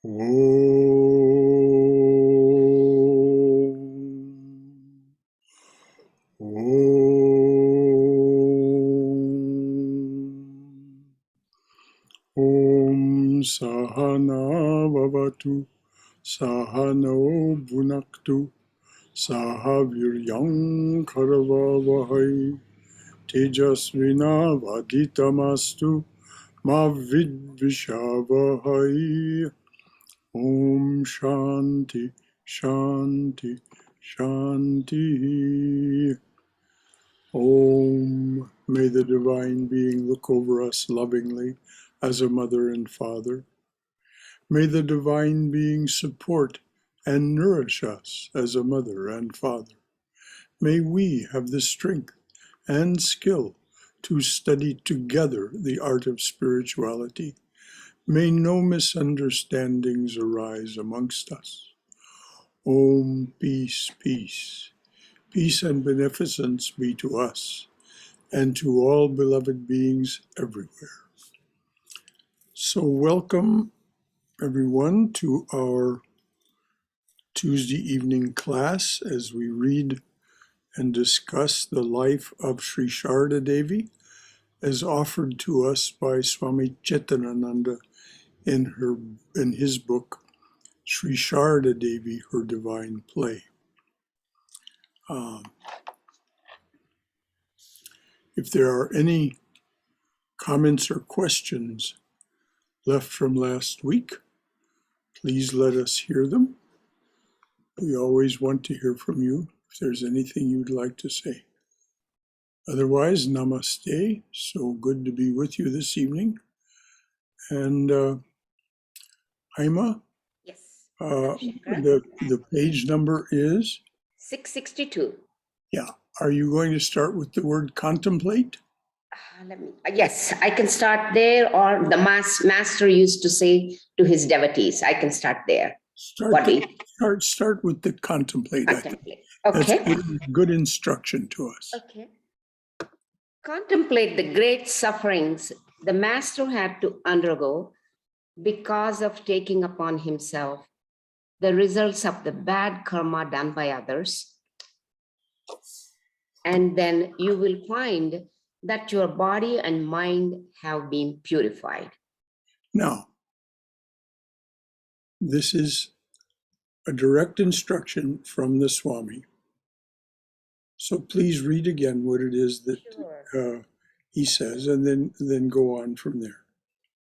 Om. Om. Om Sahana Vavatu Sahano Bhunaktu Sahaviryam Karavavahai Tejasvina Vaditamastu Ma Vidvishavahai. Om Shanti Shanti Shanti. Om. May the Divine Being look over us lovingly as a mother and father. May the Divine Being support and nourish us as a mother and father. May we have the strength and skill to study together the art of spirituality. May no misunderstandings arise amongst us. Om, peace, peace. Peace and beneficence be to us and to all beloved beings everywhere. So welcome everyone to our Tuesday evening class as we read and discuss the life of Sri Sarada Devi as offered to us by Swami Chetanananda in his book, Sri Sarada Devi, Her Divine Play. If there are any comments or questions left from last week, please let us hear them. We always want to hear from you if there's anything you'd like to say. Otherwise, namaste. So good to be with you this evening. And Haima? Yes. The page number is? 662. Yeah. Are you going to start with the word contemplate? Yes, I can start there, or the master used to say to his devotees. I can start there. Start with the contemplate. Contemplate. Okay. Okay. That's good instruction to us. Okay. Contemplate the great sufferings the master had to undergo because of taking upon himself the results of the bad karma done by others. And then you will find that your body and mind have been purified. Now, this is a direct instruction from the Swami. So please read again what it is that he says, and then go on from there.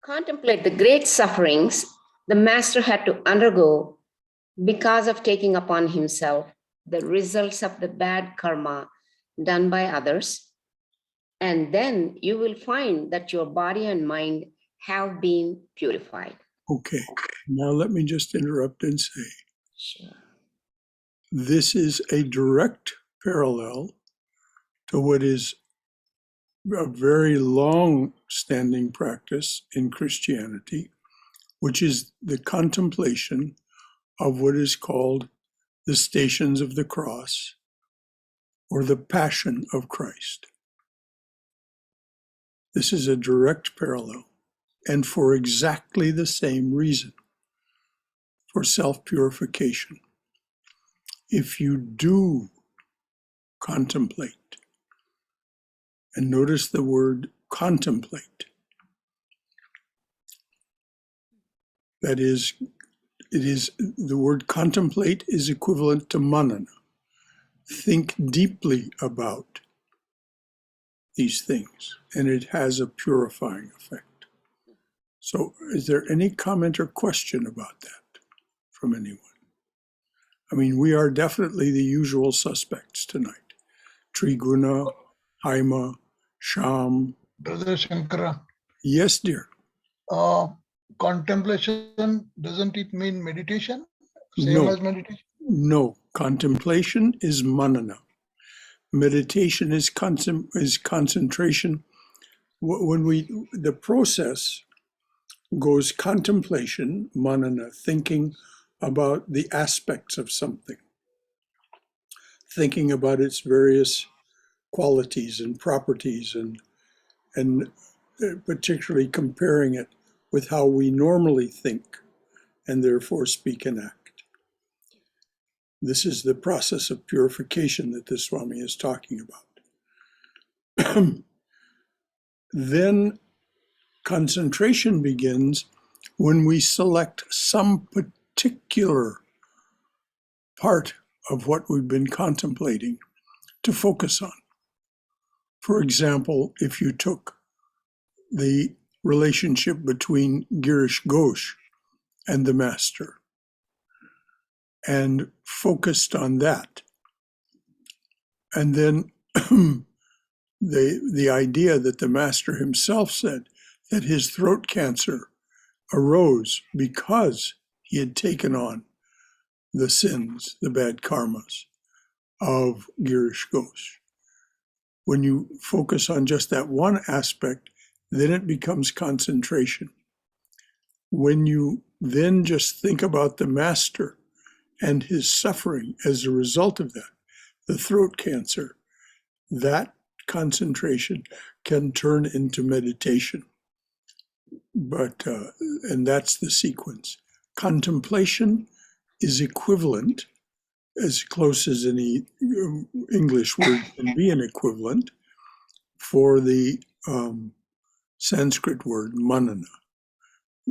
Contemplate the great sufferings the master had to undergo because of taking upon himself the results of the bad karma done by others. And then you will find that your body and mind have been purified. Okay. Now let me just interrupt and say, Sure. This is a direct parallel to what is a very long-standing practice in Christianity, which is the contemplation of what is called the Stations of the Cross, or the Passion of Christ. This is a direct parallel, and for exactly the same reason, for self-purification. If you do contemplate, and notice the word contemplate, that is, the word contemplate is equivalent to manana. Think deeply about these things, and it has a purifying effect. So is there any comment or question about that from anyone? I mean, we are definitely the usual suspects tonight. Triguna, Haima, Sham. Brother Shankara. Yes, dear. Contemplation, doesn't it mean meditation? Same No. as meditation? No. Contemplation is manana. Meditation is concentration. When the process goes contemplation, manana, thinking about the aspects of something, thinking about its various qualities and properties, and particularly comparing it with how we normally think and therefore speak and act. This is the process of purification that the Swami is talking about. Then concentration begins when we select some particular part of what we've been contemplating to focus on. For example, if you took the relationship between Girish Ghosh and the Master and focused on that, and then the idea that the Master himself said that his throat cancer arose because he had taken on the sins, the bad karmas of Girish Ghosh. When you focus on just that one aspect, then it becomes concentration. When you then just think about the Master and his suffering as a result of that, the throat cancer, that concentration can turn into meditation. But and that's the sequence. Contemplation is equivalent, as close as any English word can be an equivalent, for the Sanskrit word manana.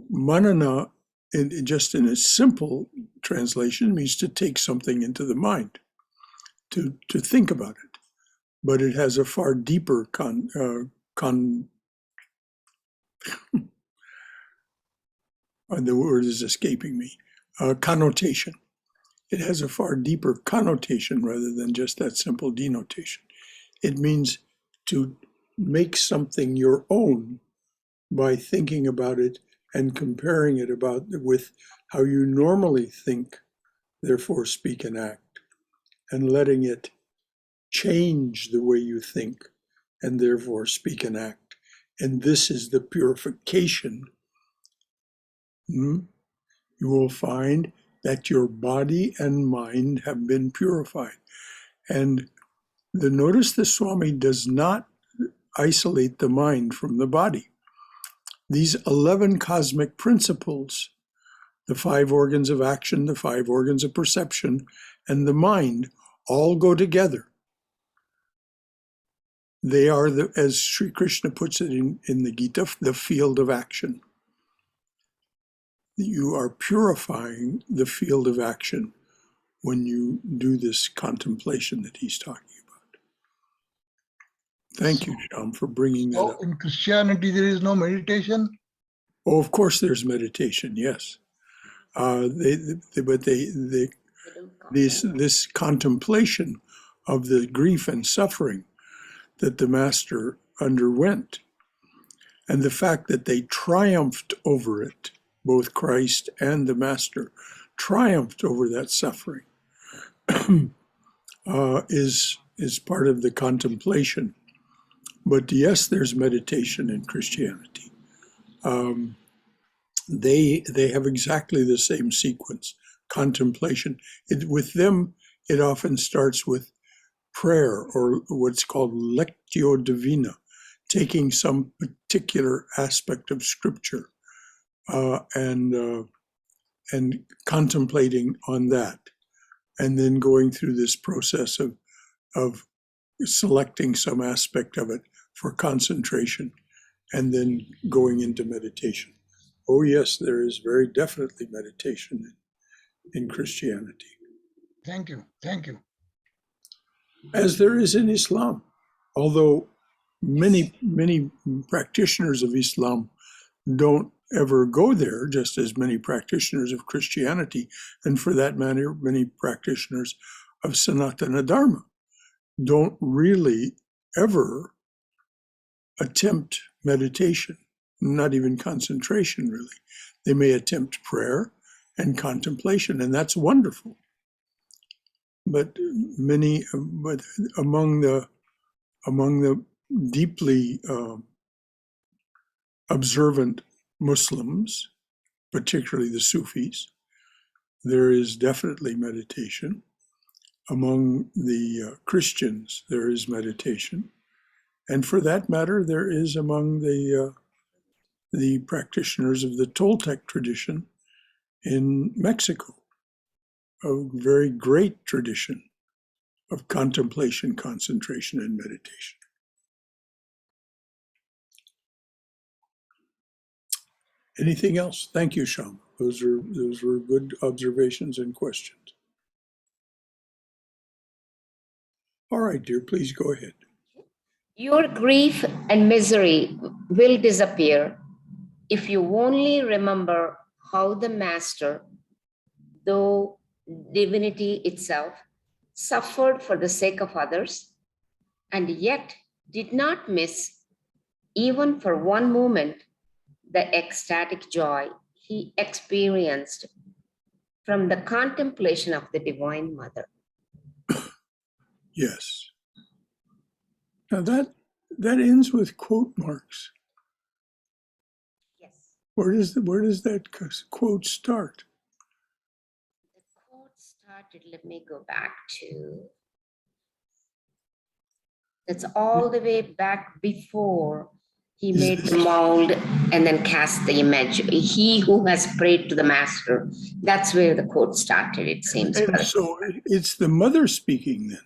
Manana, just in a simple translation, means to take something into the mind, to think about it. But it has a far deeper the word is escaping me, connotation. It has a far deeper connotation rather than just that simple denotation. It means to make something your own by thinking about it and comparing it with how you normally think, therefore speak and act, and letting it change the way you think and therefore speak and act. And this is the purification. You will find that your body and mind have been purified. And notice the Swami does not isolate the mind from the body. These 11 cosmic principles, the 5 organs of action, the 5 organs of perception, and the mind all go together. They are, as Sri Krishna puts it in the Gita, the field of action. You are purifying the field of action when you do this contemplation that he's talking about. Thank you, Shyam, for bringing that up. In Christianity, there is no meditation? Oh, of course there's meditation, yes. This contemplation of the grief and suffering that the Master underwent, and the fact that they triumphed over it, both Christ and the Master triumphed over that suffering, is part of the contemplation. But yes, there's meditation in Christianity. They have exactly the same sequence, contemplation. With them, it often starts with prayer, or what's called lectio divina, taking some particular aspect of scripture and contemplating on that, and then going through this process of selecting some aspect of it for concentration, and then going into meditation. Oh yes, there is very definitely meditation in Christianity. Thank you. Thank you. As there is in Islam, although many practitioners of Islam don't ever go there, just as many practitioners of Christianity, and for that matter, many practitioners of Sanatana Dharma, don't really ever attempt meditation, not even concentration, really. They may attempt prayer and contemplation, and that's wonderful. But among the deeply observant Muslims, particularly the Sufis, there is definitely meditation. Among the Christians, there is meditation. And for that matter, there is among the practitioners of the Toltec tradition in Mexico, a very great tradition of contemplation, concentration, and meditation. Anything else? Thank you, Shama. Those were good observations and questions. All right, dear, please go ahead. Your grief and misery will disappear if you only remember how the Master, though divinity itself, suffered for the sake of others, and yet did not miss, even for one moment, the ecstatic joy he experienced from the contemplation of the Divine Mother. Yes. Now that ends with quote marks. Yes. Where does that quote start? The quote started, let me go back to, that's all the way back before he made the mold and then cast the image. He who has prayed to the Master. That's where the quote started, it seems. And so it's the mother speaking then.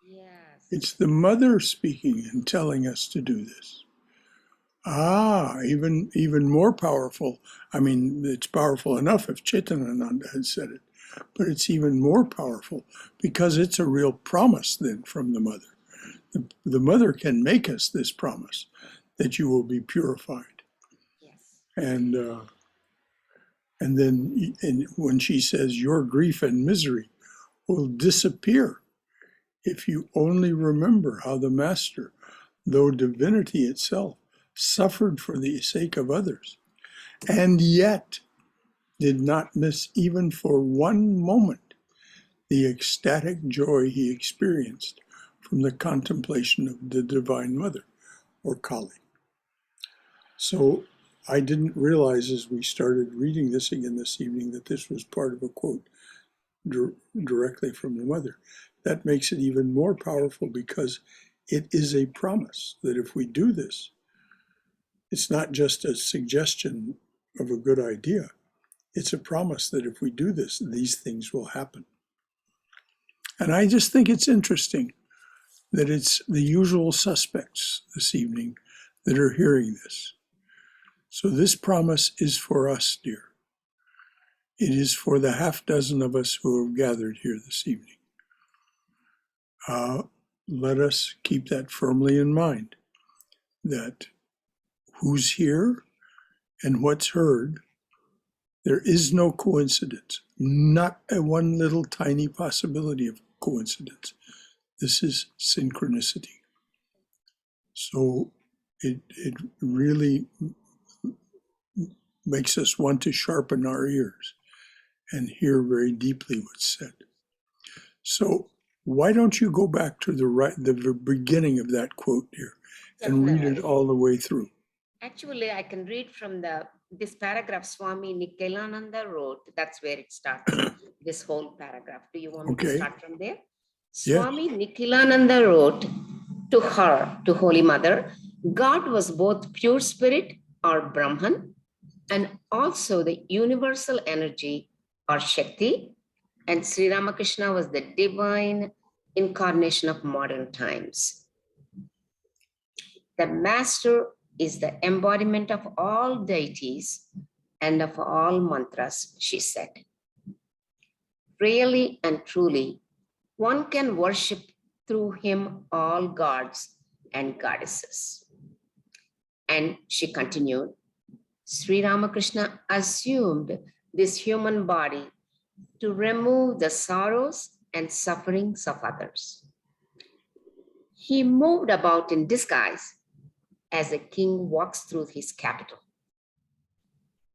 Yes. It's the mother speaking and telling us to do this. Even more powerful. I mean, it's powerful enough if Chaitananda had said it, but it's even more powerful because it's a real promise then from the mother. The mother can make us this promise that you will be purified. Yes. And then when she says your grief and misery will disappear if you only remember how the Master, though divinity itself, suffered for the sake of others, and yet did not miss even for one moment the ecstatic joy he experienced from the contemplation of the Divine Mother, or Kali. So I didn't realize as we started reading this again this evening that this was part of a quote directly from the Mother. That makes it even more powerful because it is a promise that if we do this, it's not just a suggestion of a good idea. It's a promise that if we do this, these things will happen. And I just think it's interesting that it's the usual suspects this evening that are hearing this. So this promise is for us, dear. It is for the half dozen of us who have gathered here this evening. Let us keep that firmly in mind, that who's here and what's heard, there is no coincidence, not a one little tiny possibility of coincidence. This is synchronicity. So it really makes us want to sharpen our ears and hear very deeply what's said. So why don't you go back to the beginning of that quote here and read it all the way through? Actually, I can read from this paragraph Swami Nikhilananda wrote. That's where it starts, this whole paragraph. Do you want me to start from there? Yes. Swami Nikhilananda wrote to her, to Holy Mother, God was both pure spirit or Brahman and also the universal energy or Shakti, and Sri Ramakrishna was the divine incarnation of modern times. The Master is the embodiment of all deities and of all mantras, she said. Really and truly, one can worship through him all gods and goddesses. And she continued, Sri Ramakrishna assumed this human body to remove the sorrows and sufferings of others. He moved about in disguise as a king walks through his capital.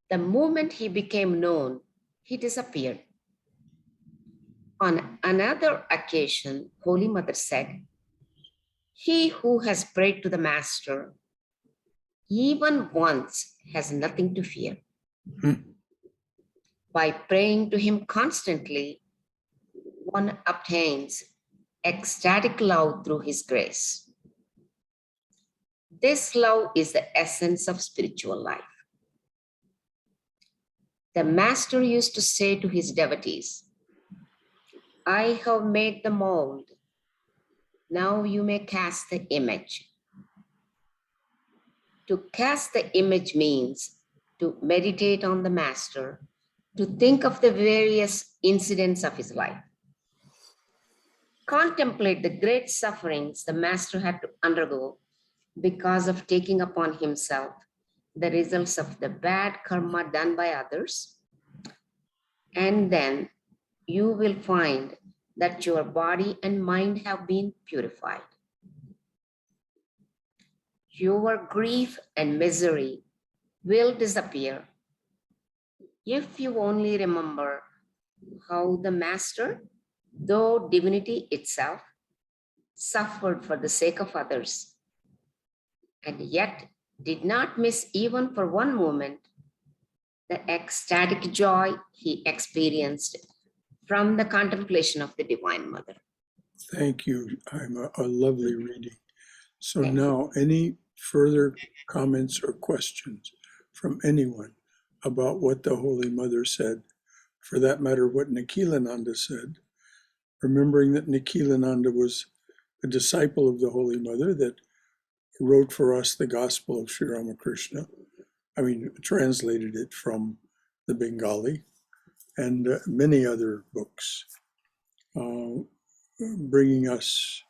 The moment he became known, he disappeared. On another occasion, Holy Mother said, he who has prayed to the Master, even once, has nothing to fear. By praying to him constantly, one obtains ecstatic love through his grace. This love is the essence of spiritual life. the master used to say to his devotees, I have made the mold. Now you may cast the image. To cast the image means to meditate on the master, to think of the various incidents of his life. Contemplate the great sufferings the master had to undergo because of taking upon himself the results of the bad karma done by others. And then you will find that your body and mind have been purified. Your grief and misery will disappear if you only remember how the master, though divinity itself, suffered for the sake of others, and yet did not miss even for one moment the ecstatic joy he experienced from the contemplation of the Divine Mother. Thank you. A lovely reading. So Thank now, any further comments or questions from anyone about what the Holy Mother said? For that matter, what Nikhilananda said, remembering that Nikhilananda was a disciple of the Holy Mother that wrote for us the Gospel of Sri Ramakrishna. Translated it from the Bengali and many other books, bringing us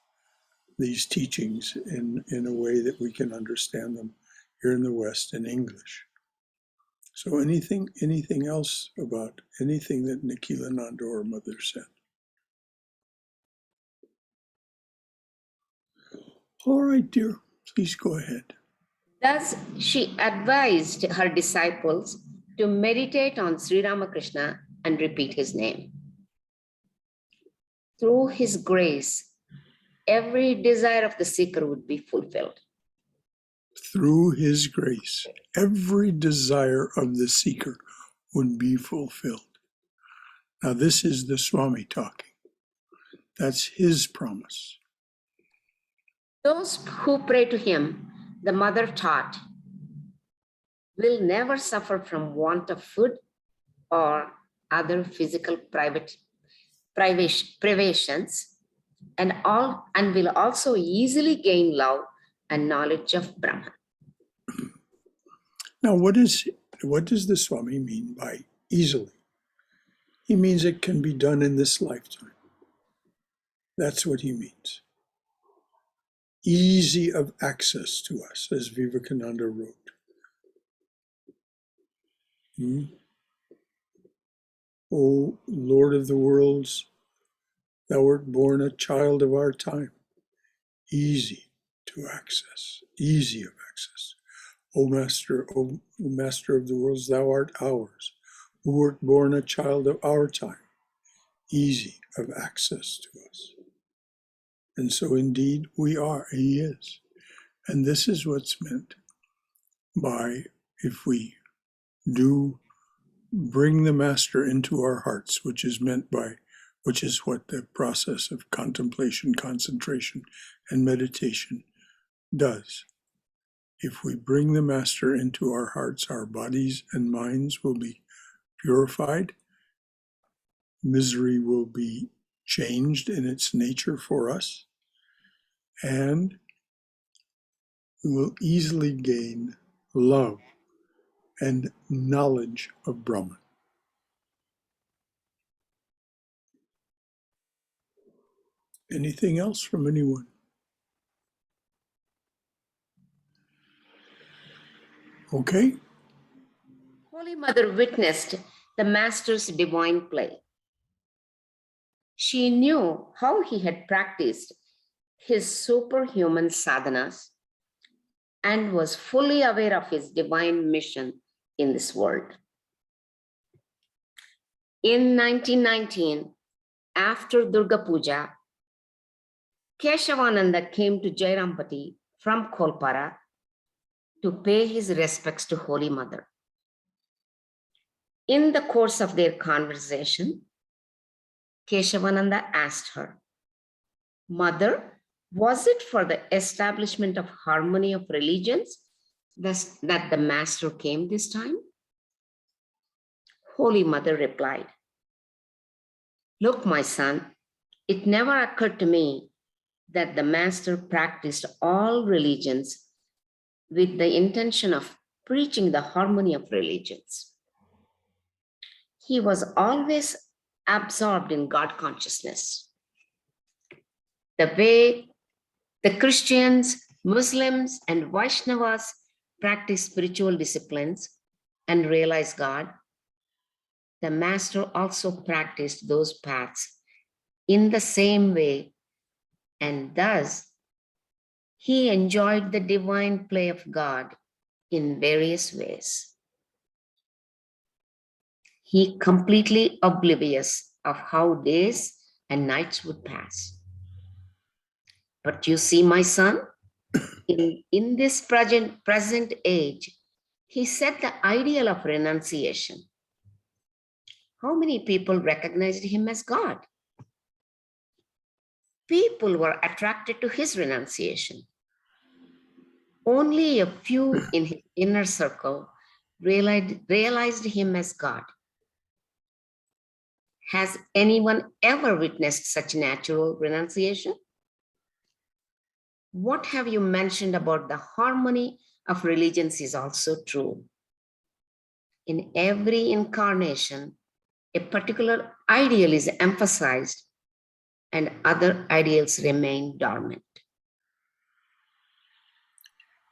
these teachings in a way that we can understand them here in the West in English. So anything else about anything that Nikhilananda or Mother said? All right, dear, please go ahead. Thus, she advised her disciples to meditate on Sri Ramakrishna and repeat his name. Through his grace, every desire of the seeker would be fulfilled. Through his grace, every desire of the seeker would be fulfilled. Now, this is the Swami talking. That's his promise. Those who pray to him, the Mother taught, will never suffer from want of food or other physical privations, and will also easily gain love and knowledge of Brahman. Now, what does the Swami mean by easily? He means it can be done in this lifetime. That's what he means. Easy of access to us, as Vivekananda wrote. O Lord of the worlds, thou wert born a child of our time. Easy to access, easy of access. O Master of the worlds, thou art ours, who wert born a child of our time. Easy of access to us. And so indeed we are, he is. And this is what's meant by, if we do bring the Master into our hearts, which is what the process of contemplation, concentration, and meditation does. If we bring the Master into our hearts, our bodies and minds will be purified. Misery will be changed in its nature for us, and we will easily gain love and knowledge of Brahman. Anything else from anyone? Okay. Holy Mother witnessed the Master's divine play. She knew how he had practiced his superhuman sadhanas and was fully aware of his divine mission in this world. In 1919, after Durga Puja, Keshavananda came to Jairampati from Kolpara to pay his respects to Holy Mother. In the course of their conversation, Keshavananda asked her, Mother, was it for the establishment of harmony of religions that the Master came this time? Holy Mother replied, "Look, my son, it never occurred to me that the Master practiced all religions with the intention of preaching the harmony of religions. He was always absorbed in God consciousness. The way the Christians, Muslims, and Vaishnavas practice spiritual disciplines and realize God, the Master also practiced those paths in the same way, and thus he enjoyed the divine play of God in various ways. He completely oblivious of how days and nights would pass. But you see, my son, in this present age, he set the ideal of renunciation. How many people recognized him as God? People were attracted to his renunciation. Only a few in his inner circle realized him as God. Has anyone ever witnessed such natural renunciation? What have you mentioned about the harmony of religions is also true. In every incarnation, a particular ideal is emphasized and other ideals remain dormant.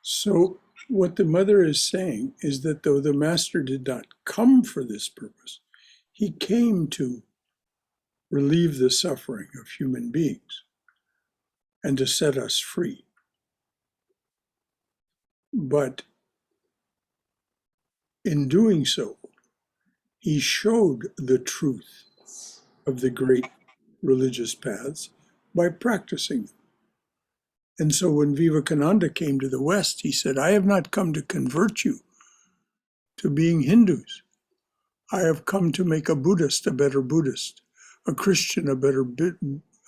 So, what the mother is saying is that though the Master did not come for this purpose, he came to relieve the suffering of human beings and to set us free. But in doing so, he showed the truth of the great religious paths by practicing them. And so when Vivekananda came to the West, he said, I have not come to convert you to being Hindus. I have come to make a Buddhist a better Buddhist, a Christian a better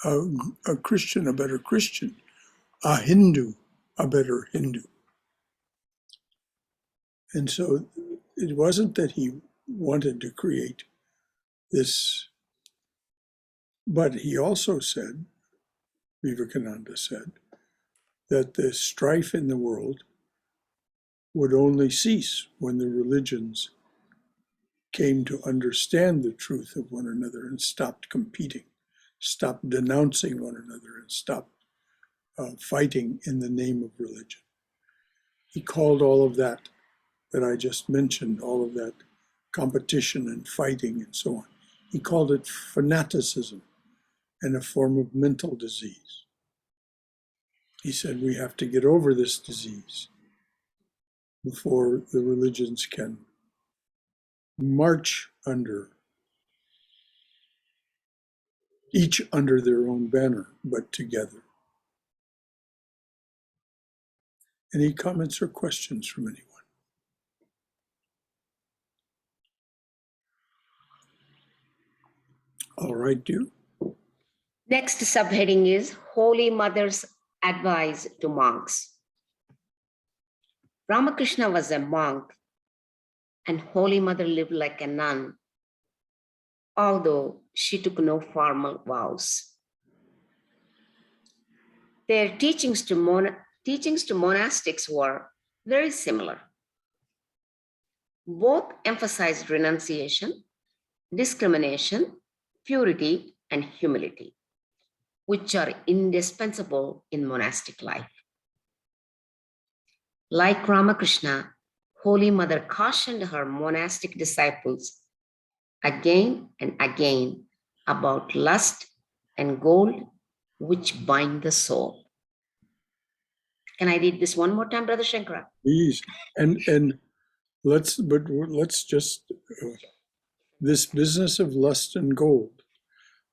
a Christian a better Christian, a Hindu a better Hindu. And so it wasn't that he wanted to create this, but he also said, Vivekananda said, that the strife in the world would only cease when the religions came to understand the truth of one another and stopped competing, stopped denouncing one another, and stopped fighting in the name of religion. He called all of that I just mentioned, all of that competition and fighting and so on, he called it fanaticism and a form of mental disease. He said we have to get over this disease before the religions can march under, each under their own banner, but together. Any comments or questions from anyone? All right, dear. Next subheading is Holy Mother's advice to monks. Ramakrishna was a monk and Holy Mother lived like a nun, although she took no formal vows. Their teachings to monastics were very similar. Both emphasized renunciation, discrimination, purity, and humility, which are indispensable in monastic life. Like Ramakrishna, Holy Mother cautioned her monastic disciples again and again about lust and gold, which bind the soul. Can I read this one more time, Brother Shankara? Please, and let's just this business of lust and gold.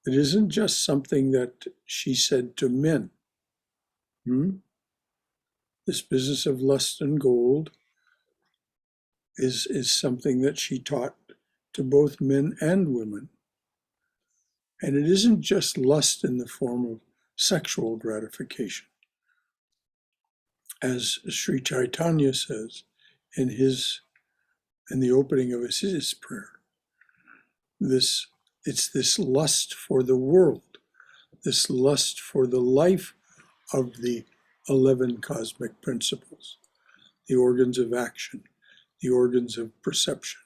It isn't just something that she said to men. This business of lust and gold is something that she taught to both men and women. And it isn't just lust in the form of sexual gratification. As Sri Chaitanya says in the opening of his prayer, it's this lust for the world, this lust for the life of the 11 cosmic principles, the organs of action, the organs of perception,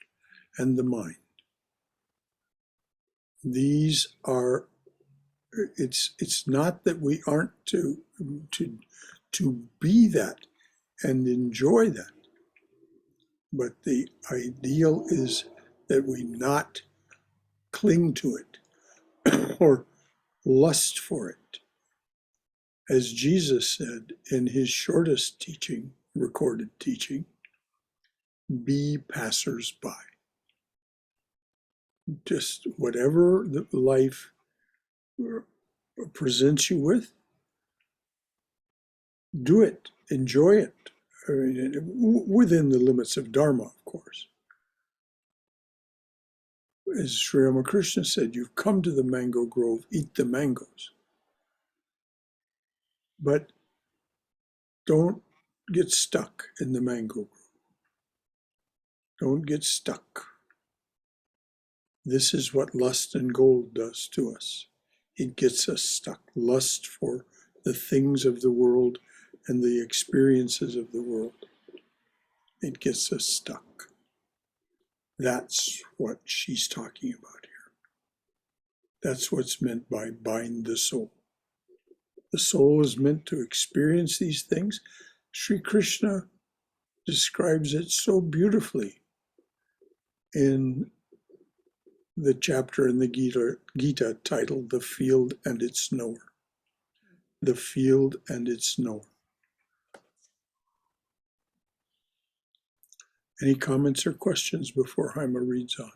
and the mind. These are, it's not that we aren't to be that and enjoy that, but the ideal is that we not cling to it or lust for it. As Jesus said in his shortest teaching, recorded teaching, be passers-by. Just whatever the life presents you with, do it, enjoy it, I mean, within the limits of Dharma, of course. As Sri Ramakrishna said, you've come to the mango grove, eat the mangoes. But don't get stuck in the mango grove. Don't get stuck. This is what lust and gold does to us. It gets us stuck. Lust for the things of the world and the experiences of the world. It gets us stuck. That's what she's talking about here. That's what's meant by bind the soul. The soul is meant to experience these things. Sri Krishna describes it so beautifully in the chapter in the Gita titled The Field and Its Knower. The Field and Its Knower. Any comments or questions before Haima reads on?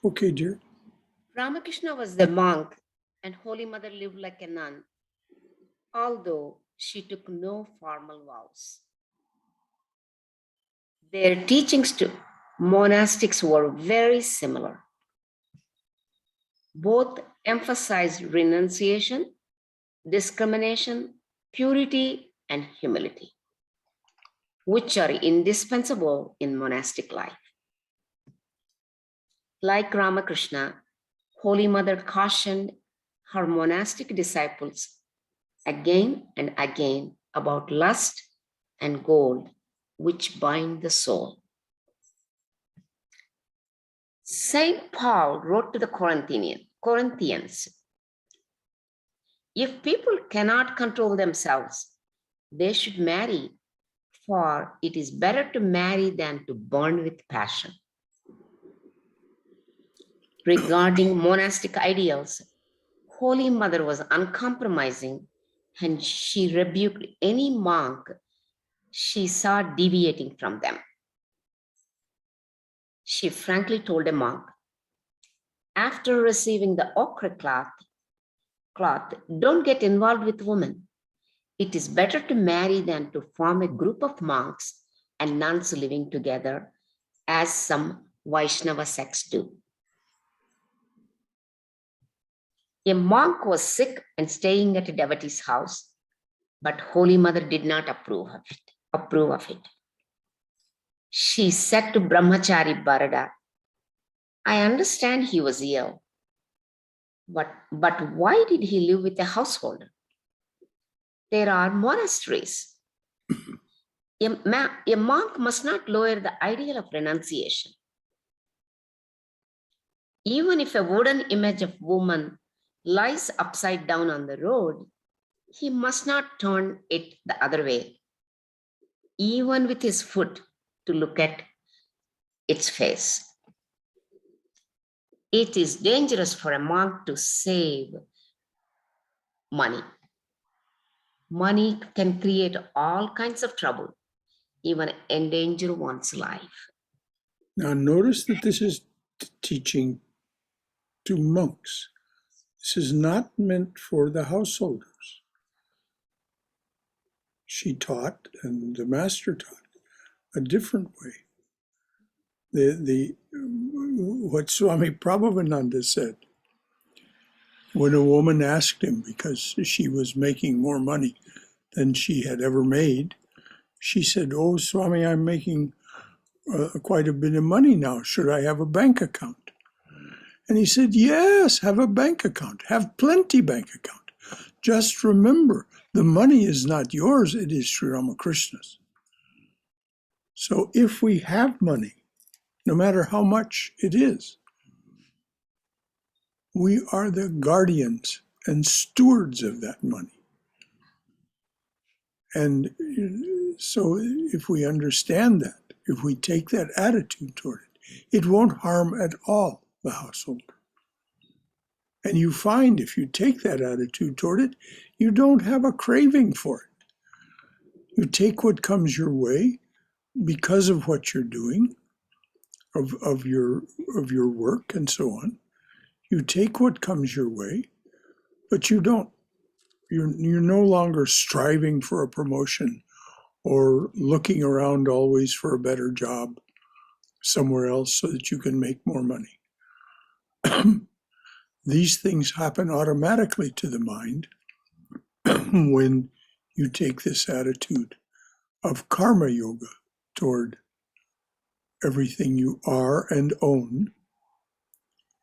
Okay, dear. Ramakrishna was the monk and Holy Mother lived like a nun, although she took no formal vows. Their teachings to monastics were very similar. Both emphasized renunciation, discrimination, purity, and humility, which are indispensable in monastic life. Like Ramakrishna, Holy Mother cautioned her monastic disciples again and again about lust and gold, which bind the soul. Saint Paul wrote to the Corinthians, if people cannot control themselves, they should marry, for it is better to marry than to burn with passion. Regarding monastic ideals, Holy Mother was uncompromising and she rebuked any monk she saw deviating from them. She frankly told a monk, after receiving the ochre cloth, don't get involved with women. It is better to marry than to form a group of monks and nuns living together, as some Vaishnava sects do. A monk was sick and staying at a devotee's house, but Holy Mother did not approve of it. She said to Brahmachari Bharata, I understand he was ill, but why did he live with a householder? There are monasteries. A monk must not lower the ideal of renunciation. Even if a wooden image of woman lies upside down on the road, he must not turn it the other way, even with his foot, to look at its face. It is dangerous for a monk to save money. Money can create all kinds of trouble, even endanger one's life. Now notice that this is teaching to monks. This is not meant for the householders. She taught, and the master taught, a different way. What Swami Prabhupada said, when a woman asked him, because she was making more money than she had ever made, she said, oh, Swami, I'm making quite a bit of money now. Should I have a bank account? And he said, yes, have a bank account. Have plenty bank account. Just remember, the money is not yours, it is Sri Ramakrishna's. So if we have money, no matter how much it is, we are the guardians and stewards of that money. And so if we understand that, if we take that attitude toward it, it won't harm at all the householder. And you find if you take that attitude toward it, you don't have a craving for it. You take what comes your way because of what you're doing, of your work and so on. You take what comes your way, but you don't. You're no longer striving for a promotion or looking around always for a better job somewhere else so that you can make more money. These things happen automatically to the mind when you take this attitude of karma yoga toward everything you are and own,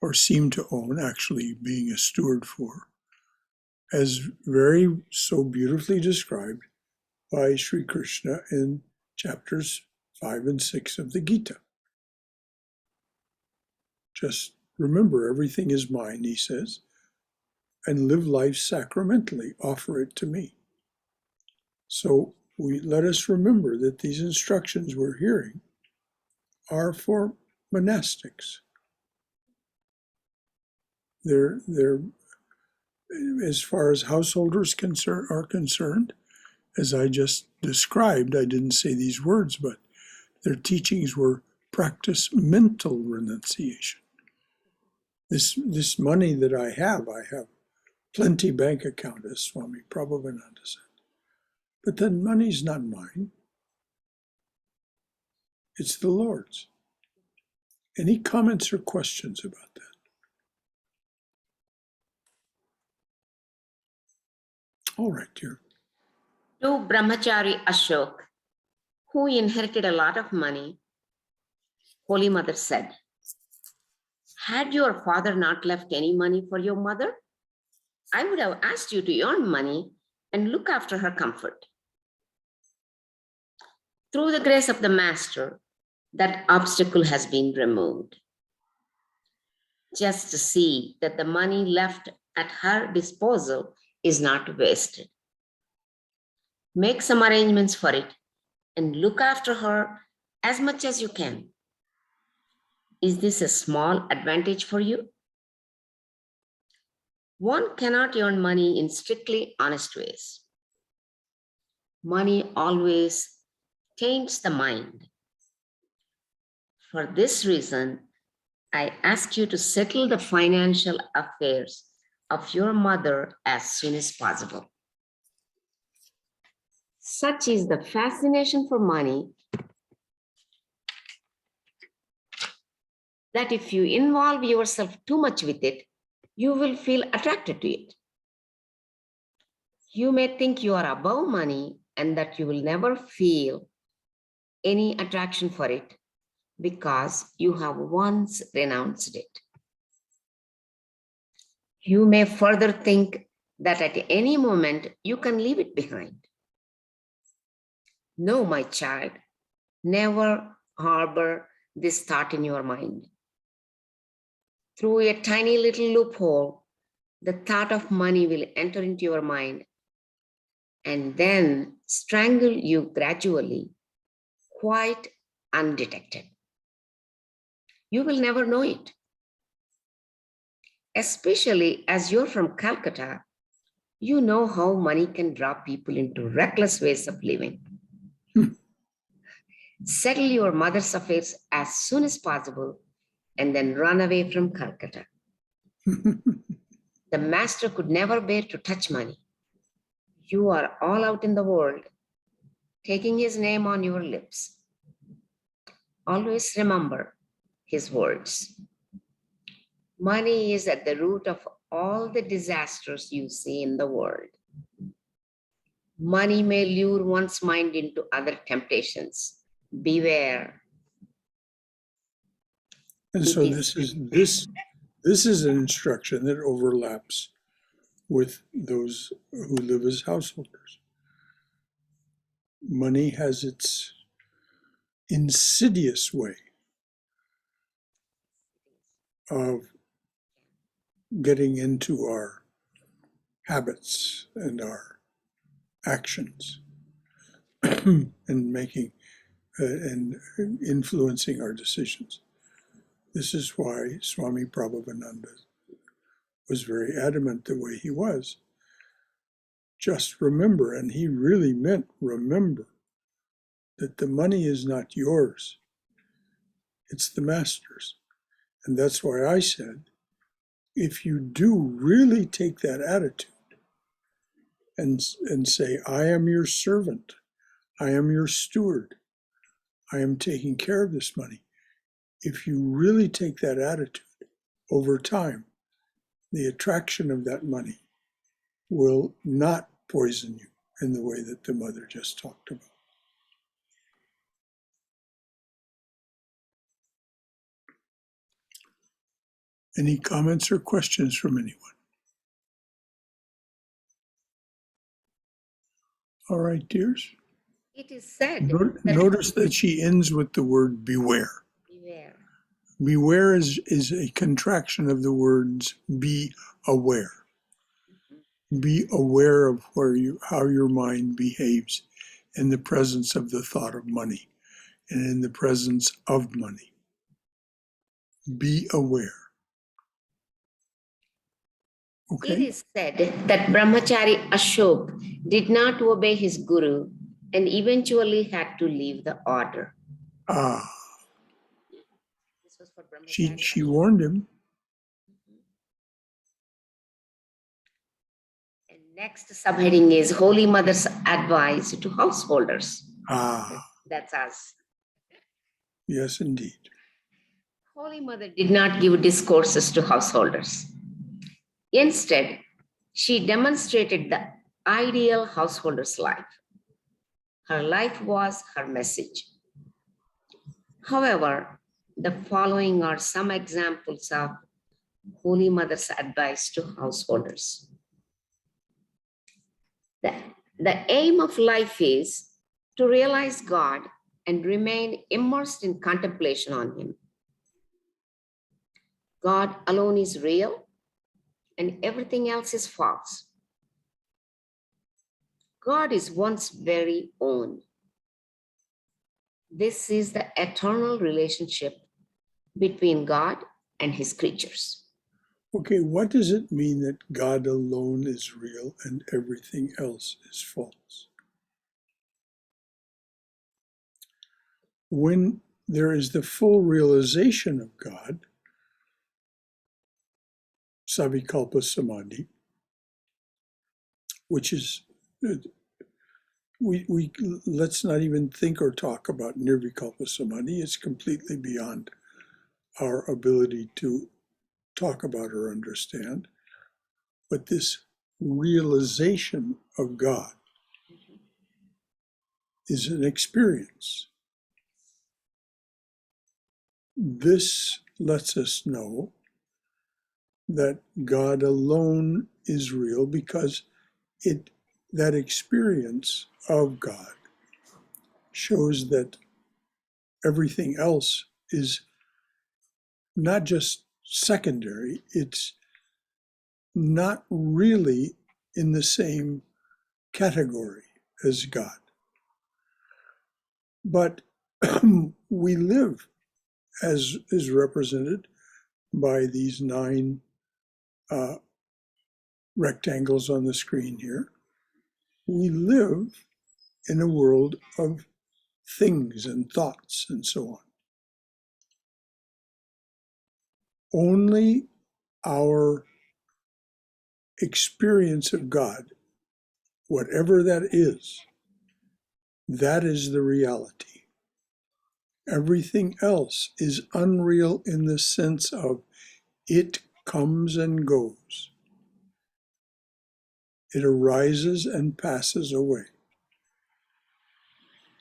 or seem to own, actually being a steward for, as very so beautifully described by Sri Krishna in chapters 5 and 6 of the Gita. Just remember, everything is mine, he says, and live life sacramentally, offer it to me. So let us remember that these instructions we're hearing are for monastics. They're as far as householders are concerned, as I just described, I didn't say these words, but their teachings were practice mental renunciation. This money that I have plenty bank account, as Swami Prabhupada said. But that money's not mine. It's the Lord's. Any comments or questions about that? All right, dear. To Brahmachari Ashok, who inherited a lot of money, Holy Mother said, had your father not left any money for your mother, I would have asked you to earn money and look after her comfort. Through the grace of the Master, that obstacle has been removed. Just to see that the money left at her disposal is not wasted. Make some arrangements for it and look after her as much as you can. Is this a small advantage for you? One cannot earn money in strictly honest ways. Money always taints the mind. For this reason, I ask you to settle the financial affairs of your mother as soon as possible. Such is the fascination for money that if you involve yourself too much with it, you will feel attracted to it. You may think you are above money and that you will never feel any attraction for it because you have once renounced it. You may further think that at any moment you can leave it behind. No, my child, never harbor this thought in your mind. Through a tiny little loophole, the thought of money will enter into your mind and then strangle you gradually, quite undetected. You will never know it. Especially as you're from Calcutta, you know how money can draw people into reckless ways of living. Settle your mother's affairs as soon as possible and then run away from Calcutta. The Master could never bear to touch money. You are all out in the world, taking his name on your lips. Always remember his words. Money is at the root of all the disasters you see in the world. Money may lure one's mind into other temptations. Beware. And It so is. this is an instruction that overlaps with those who live as householders. Money has its insidious way of getting into our habits and our actions and making and influencing our decisions. This is why Swami Prabhavananda was very adamant the way he was. Just remember, and he really meant remember, that the money is not yours, it's the master's. And that's why I said, if you do really take that attitude and say, I am your servant, I am your steward, I am taking care of this money. If you really take that attitude, over time, the attraction of that money will not poison you in the way that the mother just talked about. Any comments or questions from anyone? All right, dears. It is said that Notice that she ends with the word beware. beware. Beware is a contraction of the words be aware. Be aware of how your mind behaves in the presence of the thought of money and in the presence of money. Be aware. It Okay? is said that Brahmachari Ashok did not obey his guru and eventually had to leave the order. Ah, This was for she Brahmachari. warned him. And next subheading is Holy Mother's advice to householders. Ah, That's us. yes, indeed. Holy Mother did not give discourses to householders. Instead, she demonstrated the ideal householder's life. Her life was her message. However, the following are some examples of Holy Mother's advice to householders. The aim of life is to realize God and remain immersed in contemplation on Him. God alone is real and everything else is false. God is one's very own. This is the eternal relationship between God and His creatures. Okay, what does it mean that God alone is real and everything else is false? When there is the full realization of God, Savikalpa Samadhi, which is, we let's not even think or talk about Nirvikalpa Samadhi. It's completely beyond our ability to talk about or understand. But this realization of God is an experience. This lets us know that God alone is real because that experience of God shows that everything else is not just secondary, it's not really in the same category as God. But we live, as is represented by these 9 rectangles on the screen here, we live in a world of things and thoughts and so on. Only our experience of God, whatever that is the reality. Everything else is unreal in the sense of it comes and goes. It arises and passes away.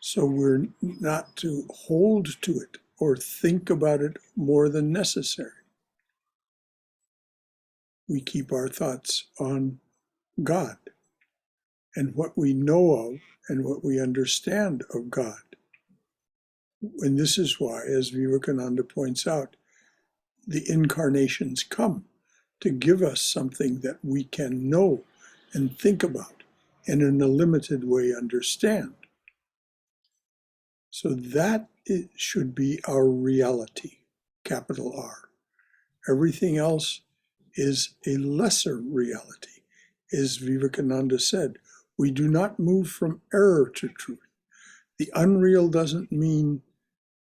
So we're not to hold to it or think about it more than necessary. We keep our thoughts on God and what we know of and what we understand of God. And this is why, as Vivekananda points out, the incarnations come to give us something that we can know and think about and in a limited way understand. So that it should be our reality, capital R. Everything else is a lesser reality. As Vivekananda said, we do not move from error to truth. The unreal doesn't mean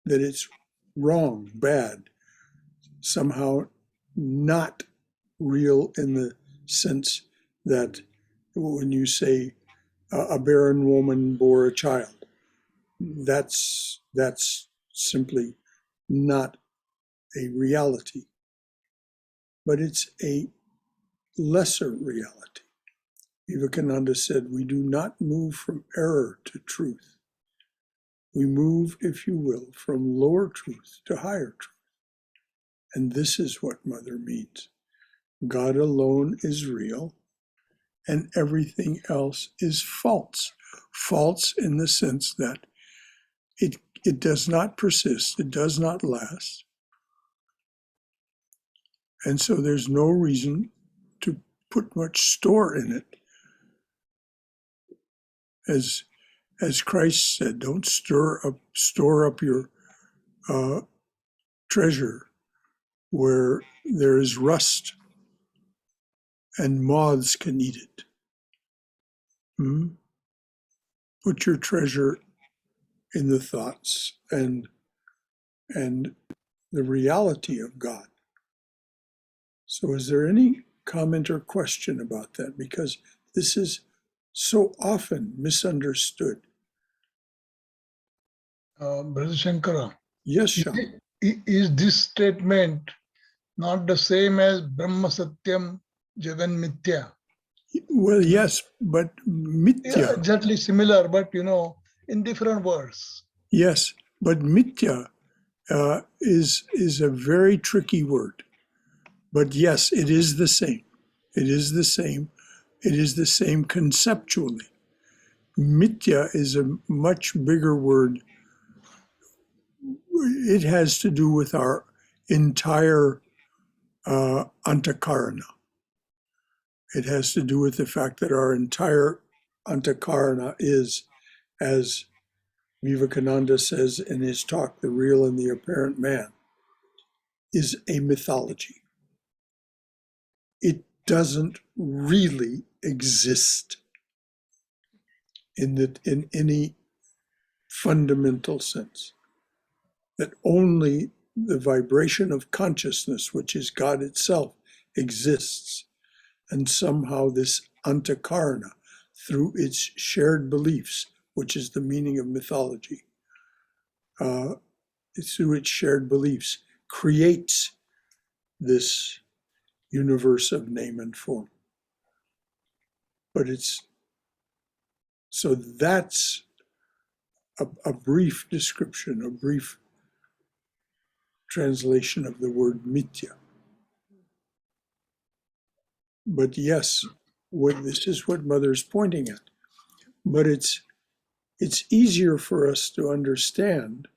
that it's wrong, bad, somehow not real in the sense that when you say a barren woman bore a child, that's simply not a reality, but it's a lesser reality. Vivekananda said, we do not move from error to truth. We move, if you will, from lower truth to higher truth. And this is what Mother means. God alone is real, and everything else is false. False in the sense that it does not persist, it does not last. And so there's no reason to put much store in it. As Christ said, don't store up your treasure where there is rust and moths can eat it. Put your treasure in the thoughts and the reality of God. So is there any comment or question about that? Because this is so often misunderstood. Brother Shankara, Yes, Shyam. is this statement not the same as Brahma Satyam Jagan Mithya? Well, yes, but Yeah, mithya. exactly similar, but in different words. Yes, but mithya is a very tricky word. But yes, it is the same. It is the same. It is the same conceptually. Mithya is a much bigger word. It has to do with our entire antakarana. It has to do with the fact that our entire antakarana is, as Vivekananda says in his talk, The Real and the Apparent Man, is a mythology. It doesn't really exist in any fundamental sense. That only the vibration of consciousness, which is God itself, exists. And somehow this antakarana, through its shared beliefs, which is the meaning of mythology, through its shared beliefs, creates this universe of name and form. But so that's a brief description, a brief translation of the word mithya. But yes, this is what Mother's pointing at. But it's easier for us to understand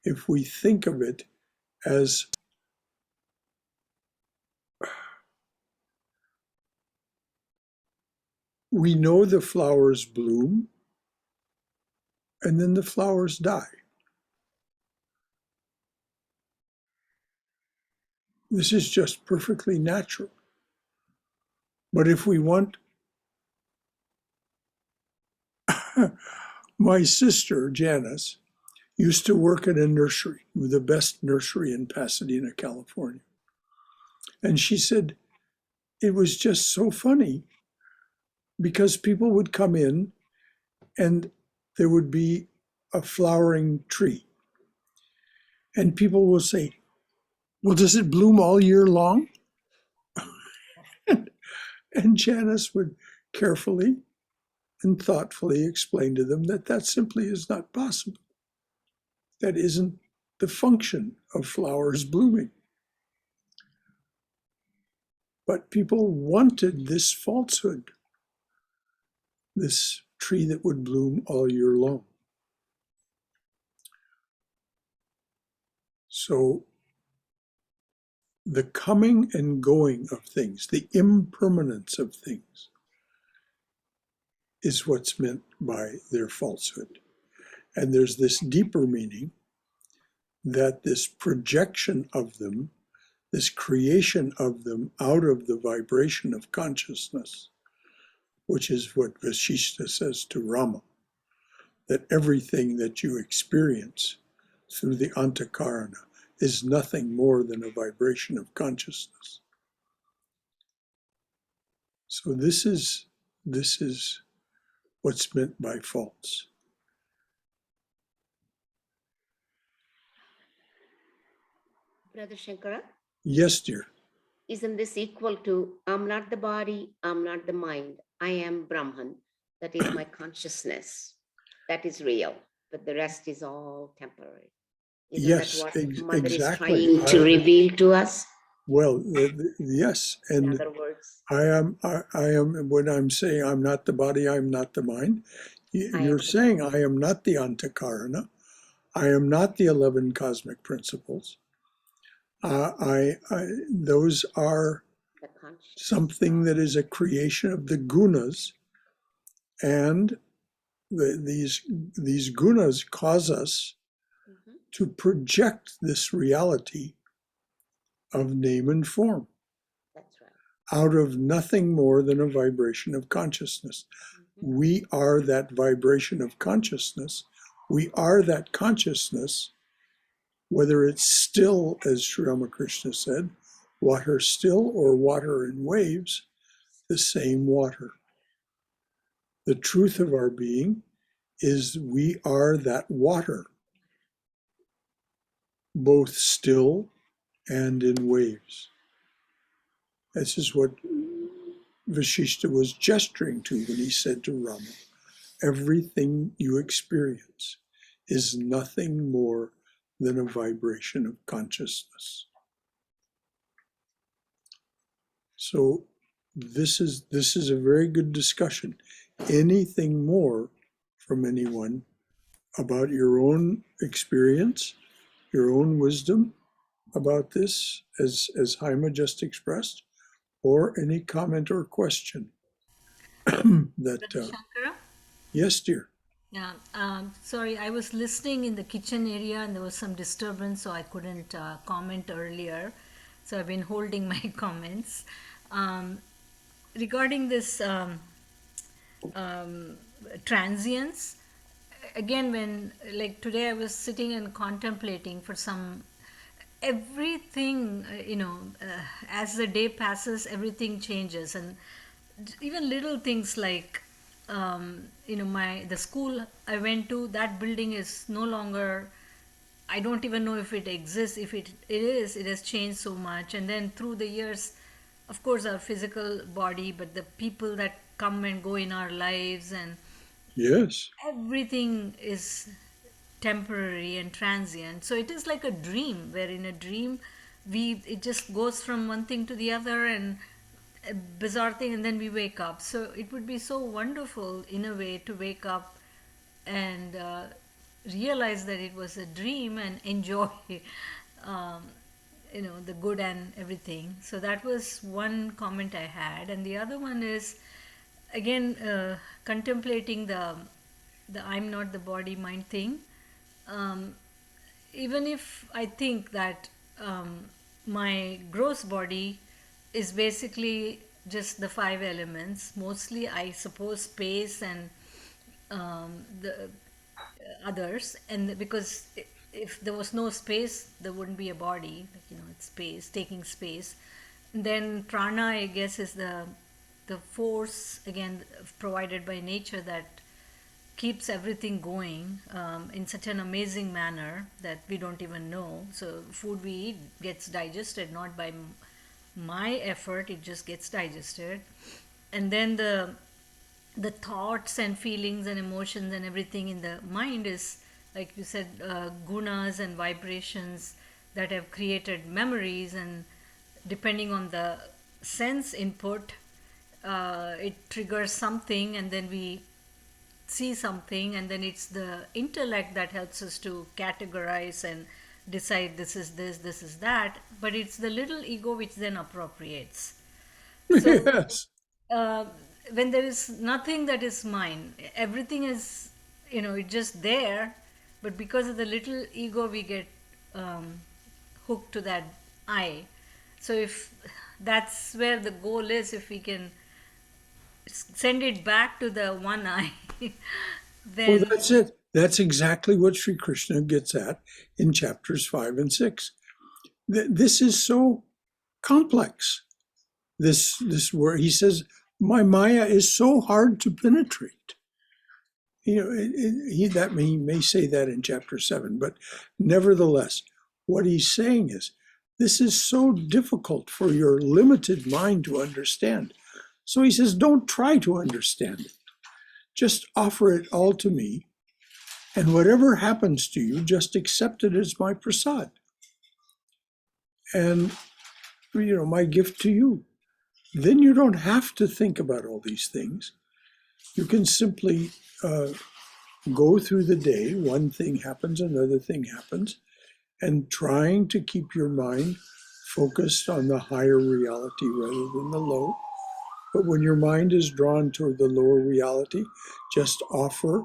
if we think of it as we know the flowers bloom and then the flowers die. This is just perfectly natural. But if we want, my sister, Janice, used to work at a nursery, the best nursery in Pasadena, California. And she said it was just so funny because people would come in and there would be a flowering tree. And people will say, well, does it bloom all year long? And Janice would carefully and thoughtfully explain to them that simply is not possible. That isn't the function of flowers blooming. But people wanted this falsehood, this tree that would bloom all year long. So the coming and going of things, the impermanence of things, is what's meant by their falsehood. And there's this deeper meaning that this projection of them, this creation of them out of the vibration of consciousness, which is what Vasishta says to Rama, that everything that you experience through the antakarana is nothing more than a vibration of consciousness. So this is what's meant by false. Brother Shankara, Yes, dear. isn't this equal to I'm not the body, I'm not the mind, I am Brahman, that is my consciousness, that is real, but the rest is all temporary. Isn't Yes, that what Mother exactly. is trying to reveal to us? Well, yes, In and other words, I am. When I'm saying I'm not the body, I'm not the mind. I You're am the saying I am not the antakarana. I am not the 11 cosmic principles. Those are conscious. something that is a creation of the gunas, and these gunas cause us to project this reality of name and form. That's right. Out of nothing more than a vibration of consciousness. We are that vibration of consciousness. We are that consciousness, whether it's still, as Sri Ramakrishna said, water still or water in waves, the same water. The truth of our being is we are that water, both still and in waves. This is what Vasishta was gesturing to when he said to Rama, everything you experience is nothing more than a vibration of consciousness. So this is a very good discussion. Anything more from anyone about your own experience, your own wisdom about this, as Haima just expressed, or any comment or question that Shankara? yes, dear. Yeah, sorry, I was listening in the kitchen area and there was some disturbance, so I couldn't comment earlier. So I've been holding my comments. Um, Regarding this transience, again, when like today I was sitting and contemplating for some everything, as the day passes, everything changes, and even little things like my the school I went to, that building is no longer, I don't even know if it exists. If it is, it has changed so much. And then through the years, of course, our physical body, but the people that come and go in our lives, and Yes. everything is temporary and transient. So it is like a dream, where in a dream it just goes from one thing to the other, and a bizarre thing, and then we wake up. So it would be so wonderful in a way to wake up and realize that it was a dream and enjoy um, the good and everything. So that was one comment I had. And the other one is, again, contemplating the I'm not the body mind thing. um, Even if I think that my gross body is basically just the five elements, mostly I suppose space and the others, and because if there was no space, there wouldn't be a body. Like, it's space, taking space. Then prana, I guess, is the force, again, provided by nature, that keeps everything going in such an amazing manner that we don't even know. So food we eat gets digested not by my effort, it just gets digested. And then the thoughts and feelings and emotions and everything in the mind is like you said, gunas and vibrations that have created memories, and depending on the sense input, it triggers something, and then we see something, and then it's the intellect that helps us to categorize and decide this is this, this is that, but it's the little ego which then appropriates. So Yes. uh, when there is nothing that is mine, everything is, it's just there, but because of the little ego, we get hooked to that I. So if that's where the goal is, if we can send it back to the one I, Well, then that's it. That's exactly what Sri Krishna gets at in chapters 5 and 6. This is so complex. This where he says, my Maya is so hard to penetrate. He may say that in chapter 7, but nevertheless, what he's saying is, this is so difficult for your limited mind to understand. So he says, don't try to understand it. Just offer it all to me, and whatever happens to you, just accept it as my prasad. And, my gift to you. Then you don't have to think about all these things. You can simply go through the day, one thing happens, another thing happens, and trying to keep your mind focused on the higher reality rather than the low. But when your mind is drawn toward the lower reality, just offer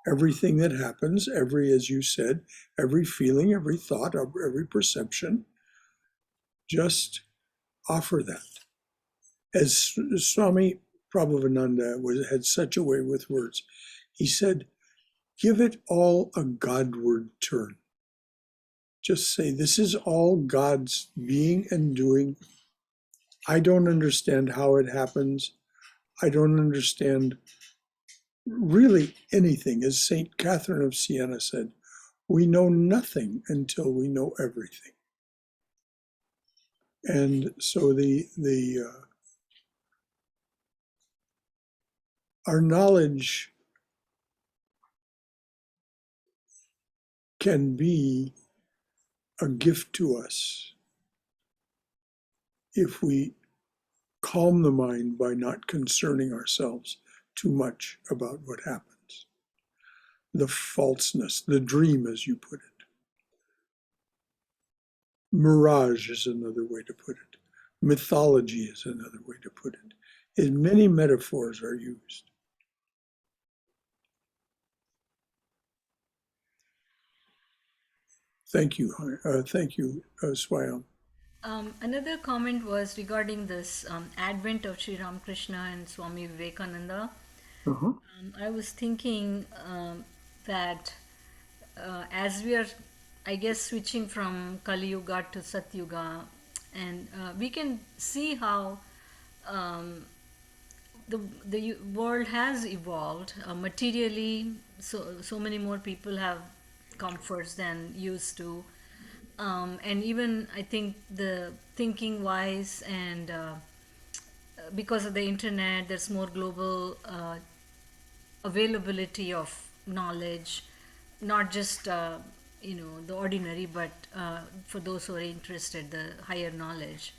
everything that happens, as you said, every feeling, every thought, every perception, just offer that. As Swami Prabhavananda had such a way with words, he said, give it all a Godward turn. Just say, this is all God's being and doing. I don't understand how it happens. I don't understand really anything. As St. Catherine of Siena said, we know nothing until we know everything. And so our knowledge can be a gift to us if we calm the mind by not concerning ourselves too much about what happens. The falseness, the dream, as you put it. Mirage is another way to put it. Mythology is another way to put it. As many metaphors are used. Thank you, Swayam. another comment was regarding this advent of Sri Ramakrishna and Swami Vivekananda. Uh-huh. I was thinking that as we are, I guess, switching from Kali Yuga to Sat Yuga, and we can see how um, the world has evolved materially. So many more people have comforts than used to, and even I think the thinking wise, and because of the internet, there's more global availability of knowledge, not just the ordinary, but for those who are interested, the higher knowledge.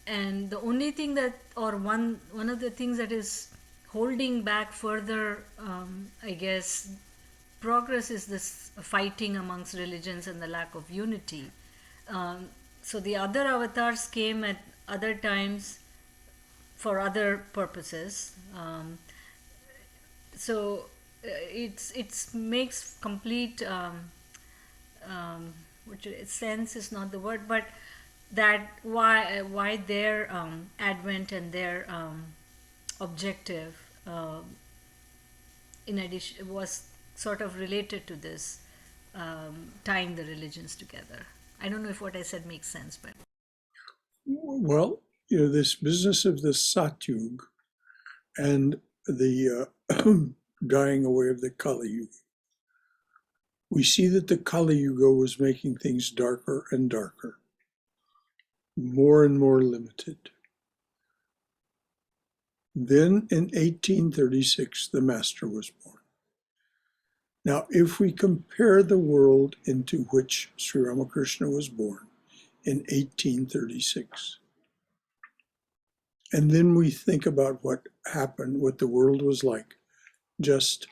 And the only thing that, or one of the things that is holding back further, I guess, progress is this fighting amongst religions and the lack of unity. So the other avatars came at other times for other purposes. So it's makes complete which sense is not the word, but that why their advent and their objective in addition was sort of related to this tying the religions together. I don't know if what I said makes sense, but Well, this business of the Satyug and the dying away of the Kali Yuga. We see that the Kali Yuga was making things darker and darker, more and more limited. Then in 1836, the Master was born. Now, if we compare the world into which Sri Ramakrishna was born in 1836, and then we think about what happened, what the world was like just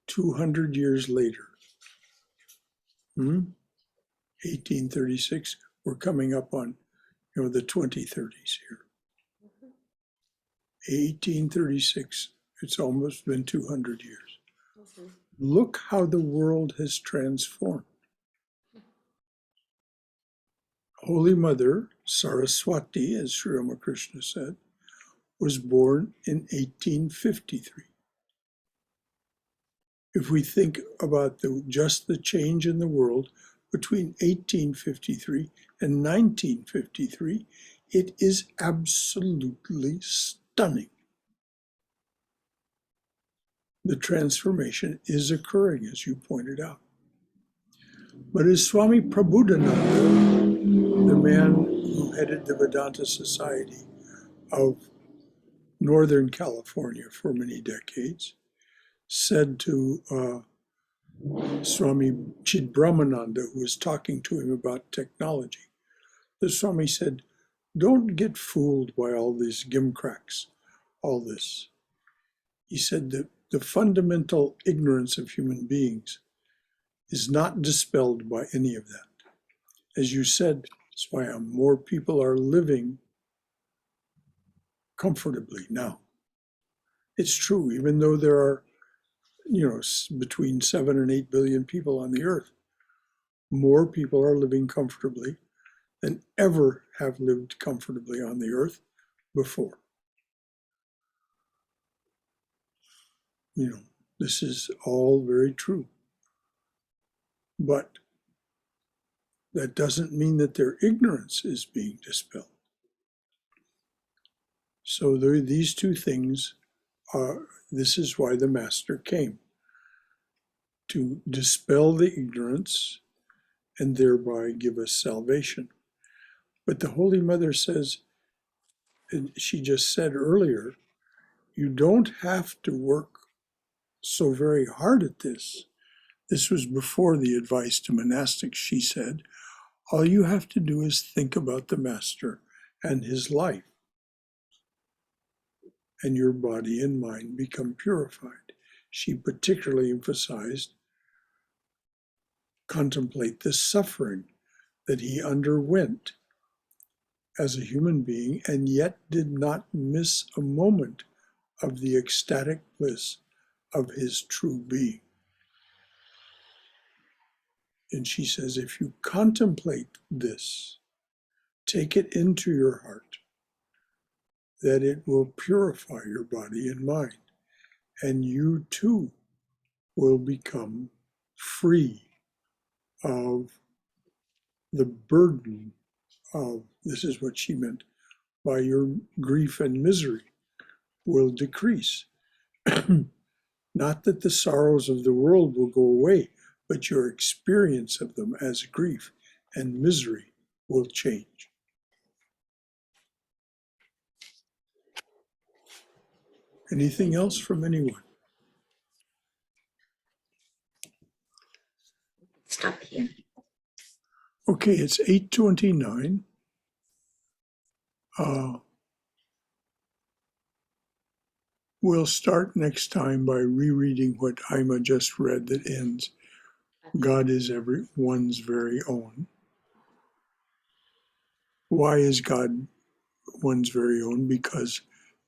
200 years later, 1836, we're coming up on the 2030s here. 1836, it's almost been 200 years. Look how the world has transformed. Holy Mother Saraswati, as Sri Ramakrishna said, was born in 1853. If we think about just the change in the world between 1853 and 1953, it is absolutely stunning. The transformation is occurring, as you pointed out. But as Swami Prabodhananda, the man who headed the Vedanta Society of Northern California for many decades, said to Swami Chidbrahmananda, who was talking to him about technology, the Swami said, don't get fooled by all these gimcracks, all this. He said that the fundamental ignorance of human beings is not dispelled by any of that. As you said, Swayam, more people are living comfortably now. It's true, even though there are, between 7 and 8 billion people on the earth, more people are living comfortably than ever have lived comfortably on the earth before. This is all very true. But that doesn't mean that their ignorance is being dispelled. So these two things this is why the Master came, to dispel the ignorance and thereby give us salvation. But the Holy Mother says, and she just said earlier, you don't have to work so very hard at this. This was before the advice to monastics, she said. All you have to do is think about the Master and his life, and your body and mind become purified. She particularly emphasized contemplate the suffering that he underwent as a human being and yet did not miss a moment of the ecstatic bliss of his true being. And she says, if you contemplate this, take it into your heart, that it will purify your body and mind, and you too will become free of the burden of, this is what she meant, by your grief and misery will decrease. Not that the sorrows of the world will go away, but your experience of them as grief and misery will change. Anything else from anyone? Stop here. Okay, it's 8:29. We'll start next time by rereading what Ima just read that ends, God is everyone's very own. Why is God one's very own? Because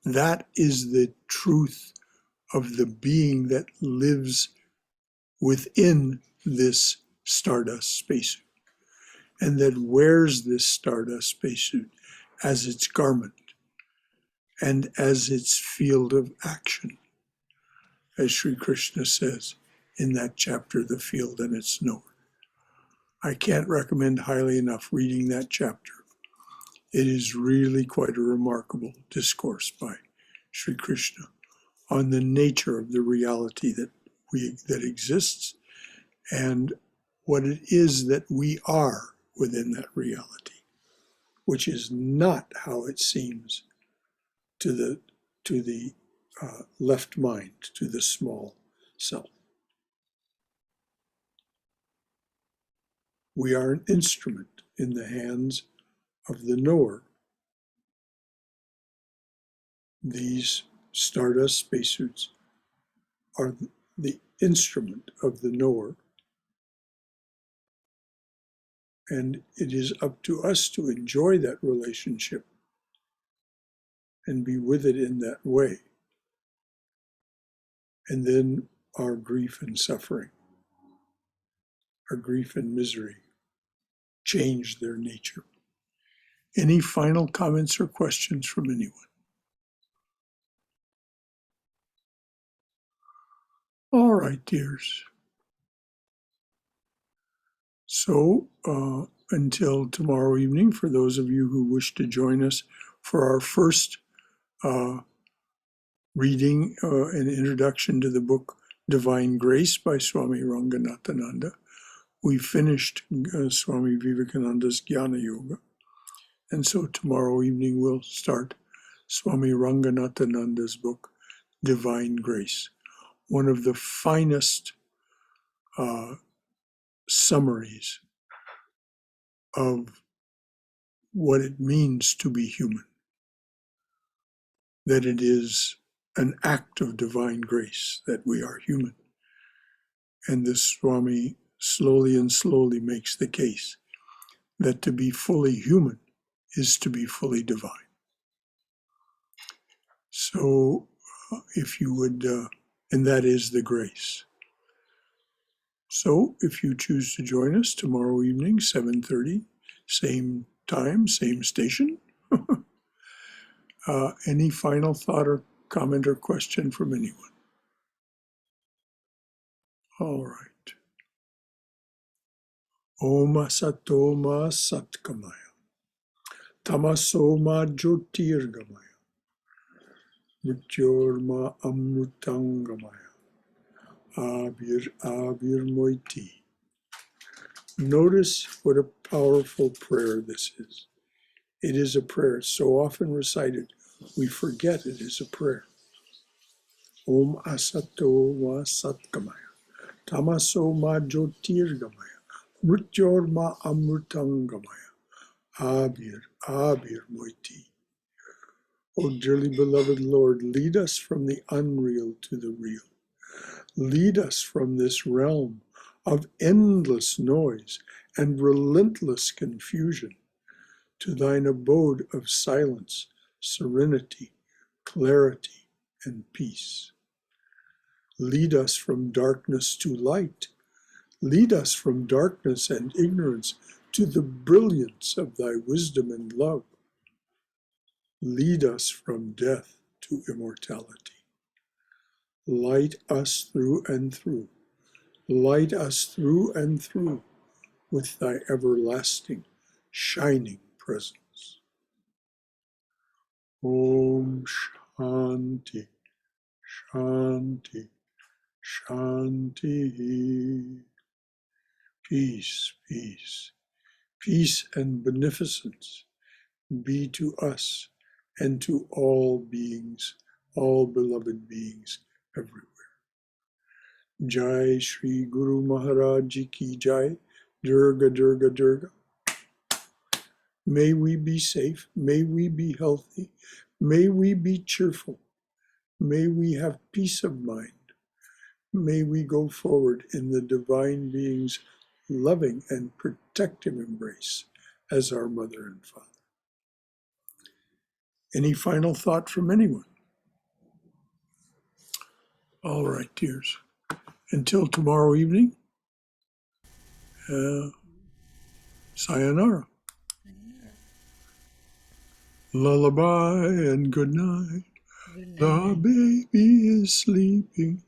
that is the truth of the being that lives within this stardust spacesuit and that wears this stardust spacesuit as its garment and as its field of action, as Sri Krishna says in that chapter, The Field and its Knower. I can't recommend highly enough reading that chapter. It is really quite a remarkable discourse by Sri Krishna on the nature of the reality that exists and what it is that we are within that reality, which is not how it seems to the left mind, to the small self. We are an instrument in the hands of the knower. These Stardust spacesuits are the instrument of the knower, and it is up to us to enjoy that relationship and be with it in that way. And then our grief and suffering, our grief and misery, change their nature. Any final comments or questions from anyone? All right, dears. So until tomorrow evening, for those of you who wish to join us for our first reading and introduction to the book Divine Grace by Swami Ranganathananda. We finished Swami Vivekananda's Jnana Yoga. And so tomorrow evening we'll start Swami Ranganathananda's book, Divine Grace, one of the finest summaries of what it means to be human, that it is an act of divine grace that we are human. And the Swami slowly and slowly makes the case that to be fully human is to be fully divine. So if you would, and that is the grace. So if you choose to join us tomorrow evening, 7:30, same time, same station. Any final thought or comment or question from anyone? All right. Om Asatoma Satkamaya, Tamasoma Jyotirgamaya, Mrityorma Amrutangamaya, Abir Moiti. Notice what a powerful prayer this is. It is a prayer so often recited, we forget it is a prayer. Om Asato Ma Satkamaya, Tamaso Ma Jyotirgamaya, Mrityorma Amrutangamaya, Abir Moiti. O dearly beloved Lord, lead us from the unreal to the real. Lead us from this realm of endless noise and relentless confusion to thine abode of silence, serenity, clarity, and peace. Lead us from darkness to light. Lead us from darkness and ignorance to the brilliance of thy wisdom and love. Lead us from death to immortality. Light us through and through. Light us through and through with thy everlasting, shining presence. Om Shanti, Shanti, Shanti. Peace, peace, peace and beneficence be to us and to all beings, all beloved beings everywhere. Jai Shri Guru Maharaj Ji Ki Jai, Durga, Durga, Durga. May we be safe, may we be healthy, may we be cheerful, may we have peace of mind, may we go forward in the divine being's loving and protective embrace as our mother and father. Any final thought from anyone? All right, dears. Until tomorrow evening, sayonara. Lullaby and good night. Good night. The baby is sleeping.